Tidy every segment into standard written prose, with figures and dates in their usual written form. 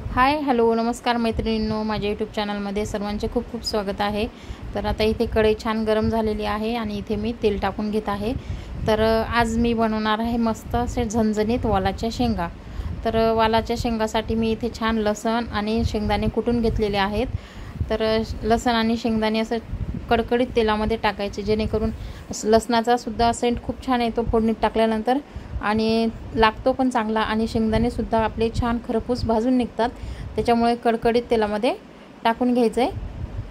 Hi hello नमस्कार मैत्रिणींनो, माझ्या यूट्यूब चॅनलमध्ये सर्वांचे खूप खूप स्वागत आहे। तर आता इथे कढई छान गरम झालेली आहे आणि इथे मी तेल टाकून घेत आहे। तर आज मी बनवणार आहे मस्त असे झणझणीत वालाच्या शेंगा। तर वालाच्या शेंगासाठी मी इथे छान लसण आणि शेंगदाणे कुटून घेतलेले आहेत। तर लसण आणि शेंगदाणे असं कडकडीत तेलामध्ये टाकायचे, जेणेकरून लसणाचा सुद्धा सेंट खूप छान येतो फोडणीत टाकल्यानंतर आणि लागतो पण चांगला, आणि शेंगदाणे सुद्धा आपले छान खरपूस भाजून निघतात। त्याच्यामुळे कडकडीत तेलामध्ये टाकून घ्यायचं आहे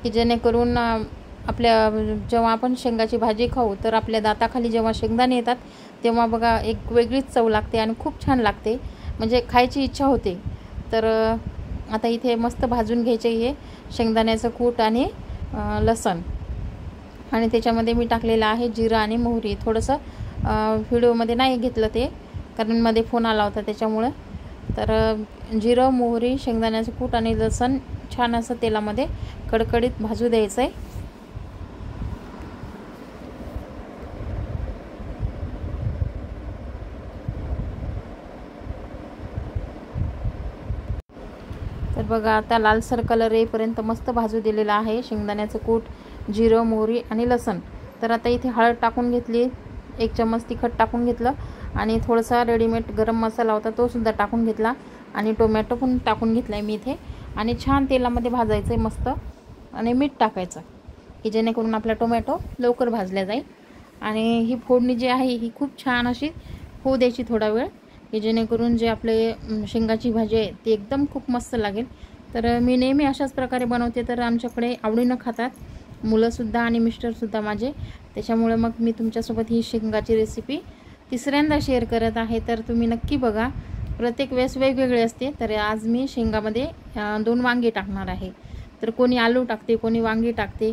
की जेणेकरून आपल्या जेव्हा आपण शेंगाची भाजी खाऊ तर आपल्या दाताखाली जेव्हा शेंगदाणे येतात तेव्हा बघा एक वेगळीच चव लागते आणि खूप छान लागते, म्हणजे खायची इच्छा होते। तर आता इथे मस्त भाजून घ्यायचे हे शेंगदाण्याचं कूट आणि लसण, आणि त्याच्यामध्ये मी टाकलेलं आहे जिरं आणि मोहरी। थोडंसं व्हिडिओमध्ये नाही घेतलं ते, कारण मध्ये फोन आला होता त्याच्यामुळे। तर जिरं मोहरी शेंगदाण्याचं कूट आणि लसण छान असं तेलामध्ये कडकडीत भाजू द्यायचं आहे। तर बघा आता लालसर कलर येईपर्यंत मस्त भाजू दिलेला आहे शेंगदाण्याचं कूट, जिरं मोहरी आणि लसण। तर आता इथे हळद टाकून घेतली, 1 चम्मच तिखट टाकून घेतलं आणि थोडासा रेडीमेड गरम मसाला होता तो सुद्धा टाकून घेतला, आणि टोमॅटो पण टाकून घेतलाय मी इथे, आणि छान तेलामध्ये भाजायचं आहे मस्त। आणि मीठ टाकायचं की जेणेकरून आपला टोमॅटो लवकर भाजला जाईल। आणि ही फोडणी जी आहे ही खूप छान अशी होऊ द्यायची थोडा वेळ, की जेणेकरून जे आपले शेंगाची भाजी आहे ती एकदम खूप मस्त लागेल। तर मी नेहमी अशाच प्रकारे बनवते, तर आमच्याकडे आवडीनं खातात मुलंसुद्धा आणि मिस्टरसुद्धा माझे। त्याच्यामुळे मग मी तुमच्यासोबत ही शेंगाची रेसिपी तिसऱ्यांदा शेअर करत आहे, तर तुम्ही नक्की बघा। प्रत्येक वेळेस वेगवेगळे असते। तर आज मी शेंगामध्ये 2 वांगे टाकणार आहे, तर कोणी आलू टाकते कोणी वांगी टाकते,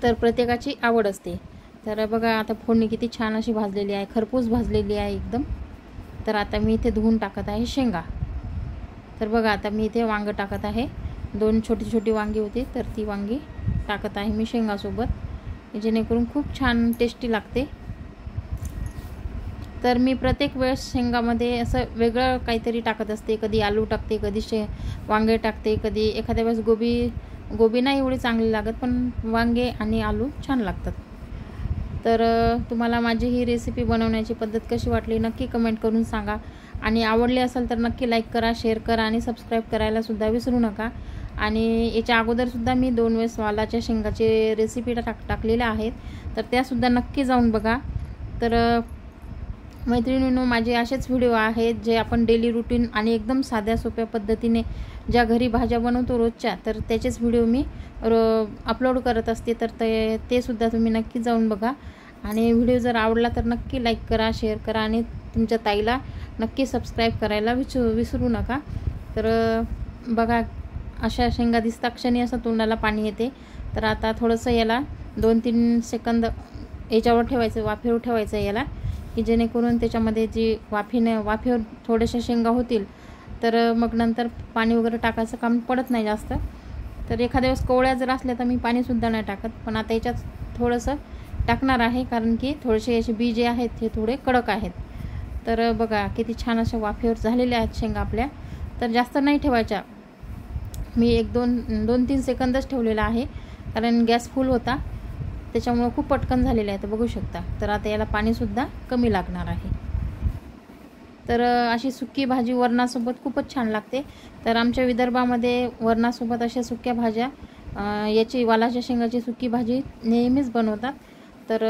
तर प्रत्येकाची आवड असते। तर बघा आता फोडणी किती छान अशी भाजलेली आहे, खरपूस भाजलेली आहे एकदम। तर आता मी इथे धुवून टाकत आहे शेंगा। तर बघा आता मी इथे वांगं टाकत आहे, 2 छोटी छोटी वांगी होती तर ती वांगी टाकत आहे मी शेंगासोबत, जेणेकरून खूप छान टेस्टी लागते। तर मी प्रत्येक वेळेस शेंगामध्ये असं वेगळं काहीतरी टाकत असते, कधी आलू टाकते, कधी वांगे टाकते, कधी एखाद्या वेळेस गोबी नाही एवढी चांगली लागत, पण वांगे आणि आलू छान लागतात। तर तुम्हाला माझी ही रेसिपी बनवण्याची पद्धत कशी वाटली नक्की कमेंट करून सांगा, आणि आवडली असेल तर नक्की लाईक करा, शेअर करा आणि सबस्क्राईब करायला सुद्धा विसरू नका। आणि याच्या अगोदरसुद्धा मी 2 वेळेस वालाच्या शेंगाचे रेसिपी टाकलेल्या आहेत, तर त्यासुद्धा नक्की जाऊन बघा। तर मैत्रिणींनो, माझे असेच व्हिडिओ आहेत जे आपण डेली रूटीन आणि एकदम साध्या सोप्या पद्धतीने ज्या घरी भाज्या बनवतो रोजच्या, तर त्याचेच व्हिडिओ मी अपलोड करत असते। तर ते सुद्धा तुम्ही नक्की जाऊन बघा, आणि व्हिडिओ जर आवडला तर नक्की लाईक करा, शेअर करा आणि तुमच्या ताईला नक्की सबस्क्राईब करायला विसरू नका। तर बघा अशा शेंगा दिसता क्षणी असं तोंडाला पाणी येते। तर आता थोडंसं याला 2-3 सेकंद याच्यावर ठेवायचं, वाफेवर ठेवायचं याला, की जेणेकरून त्याच्यामध्ये जी वाफेवर थोड्याशा शेंगा होतील, तर मग नंतर पाणी वगैरे टाकायचं काम पडत नाही जास्त। तर एखाद्या वेळेस कोवळ्या जर असल्या तर मी पाणीसुद्धा नाही टाकत, पण आता याच्यात थोडंसं टाकणार आहे, कारण की थोडेसे असे बी जे आहेत हे थोडे कडक आहेत। तर बघा किती छान अशा वाफेवर झालेल्या आहेत शेंगा आपल्या। तर जास्त नाही ठेवायच्या, मी 2-3 सेकंदच ठेवलेला आहे, कारण गॅस फुल होता त्याच्यामुळे खूप पटकन झालेलं आहे, तर बघू शकता। तर आता याला पाणीसुद्धा कमी लागणार आहे। तर अशी सुकी भाजी वरणासोबत खूपच छान लागते। तर आमच्या विदर्भामध्ये वरणासोबत अशा सुक्या भाज्या याची वालाच्या शेंगाची सुकी भाजी नेहमीच बनवतात। तर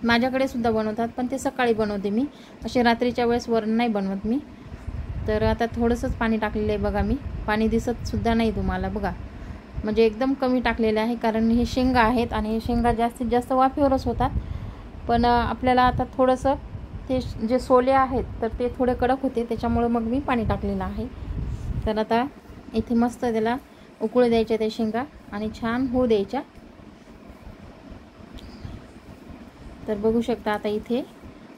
माझ्याकडे सुद्धा बनवतात, पण ते सकाळी बनवते मी, असे रात्रीच्या वेळेस वरण नाही बनवत मी। तर आता थोडंसंच पाणी टाकलेलं आहे बघा, मी पाणी दिसतसुद्धा नाही तुम्हाला बघा, म्हणजे एकदम कमी टाकलेले आहे, कारण हे शेंगा आहेत आणि शेंगा जास्तीत जास्त वाफेवरच होतात। पण आपल्याला आता थोडंसं ते जे सोले आहेत तर ते थोडे कडक होते, त्याच्यामुळे मग मी पाणी टाकलेलं आहे। तर आता इथे मस्त त्याला उकळू द्यायच्या त्या शेंगा आणि छान होऊ द्यायच्या। तर बघू शकता आता इथे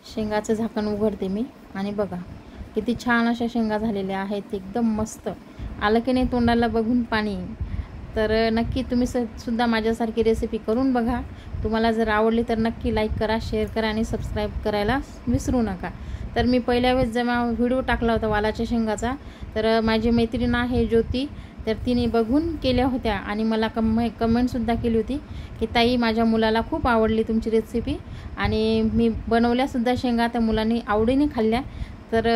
शेंगाचं झाकण उघडते मी, आणि बघा किती छान अशा शेंगा झालेल्या आहेत, एकदम मस्त आलं की नाही तोंडाला बघून पाणी। तर नक्की तुम्ही सुद्धा माझ्यासारखी रेसिपी करून बघा। तुम्हाला जर आवडली तर नक्की लाईक करा, शेअर करा आणि सबस्क्राईब करायला विसरू नका। तर मी पहिल्या वेळेस जेव्हा व्हिडिओ टाकला होता वालाच्या शेंगाचा, तर माझी मैत्रीण आहे ज्योती, तर तिने बघून केल्या होत्या आणि मला कमेंटसुद्धा केली होती की ताई, माझ्या मुलाला खूप आवडली तुमची रेसिपी आणि मी बनवल्यासुद्धा शेंगा त्या मुलांनी आवडीने खाल्ल्या. तर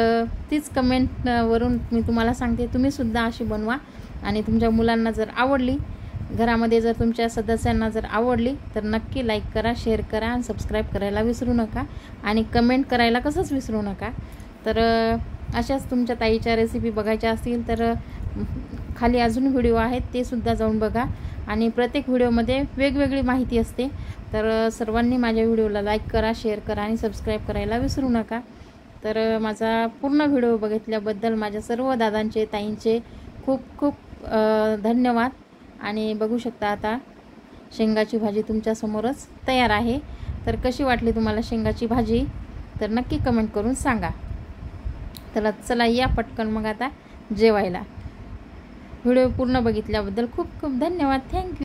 तीच कमेंटवरून मी तुम्हाला सांगते, तुम्हीसुद्धा अशी बनवा आणि तुमच्या मुलांना जर आवडली, घरामध्ये जर तुमच्या सदस्यांना जर आवडली, तर नक्की लाईक करा, शेअर करा आणि सबस्क्राईब करायला विसरू नका आणि कमेंट करायला कसंच विसरू नका. तर अशाच तुमच्या ताईच्या रेसिपी बघायच्या असतील तर खाली अजून व्हिडिओ आहेत, ते सुद्धा जाऊन बघा आणि प्रत्येक व्हिडिओमध्ये वेगवेगळी माहिती असते. तर सर्वांनी माझ्या व्हिडिओला लाईक करा, शेअर करा आणि सबस्क्राईब करायला विसरू नका. तर माझा पूर्ण व्हिडिओ बघितल्याबद्दल माझ्या सर्व दादांचे, ताईंचे खूप खूप धन्यवाद. आणि बघू शकता आता शेंगाची भाजी तुमच्यासमोरच तयार आहे. तर कशी वाटली तुम्हाला शेंगाची भाजी, तर नक्की कमेंट करून सांगा. तर चला या पटकन मग आता जेवायला. व्हिडिओ पूर्ण बघितल्याबद्दल खूप खूप धन्यवाद. थँक्यू.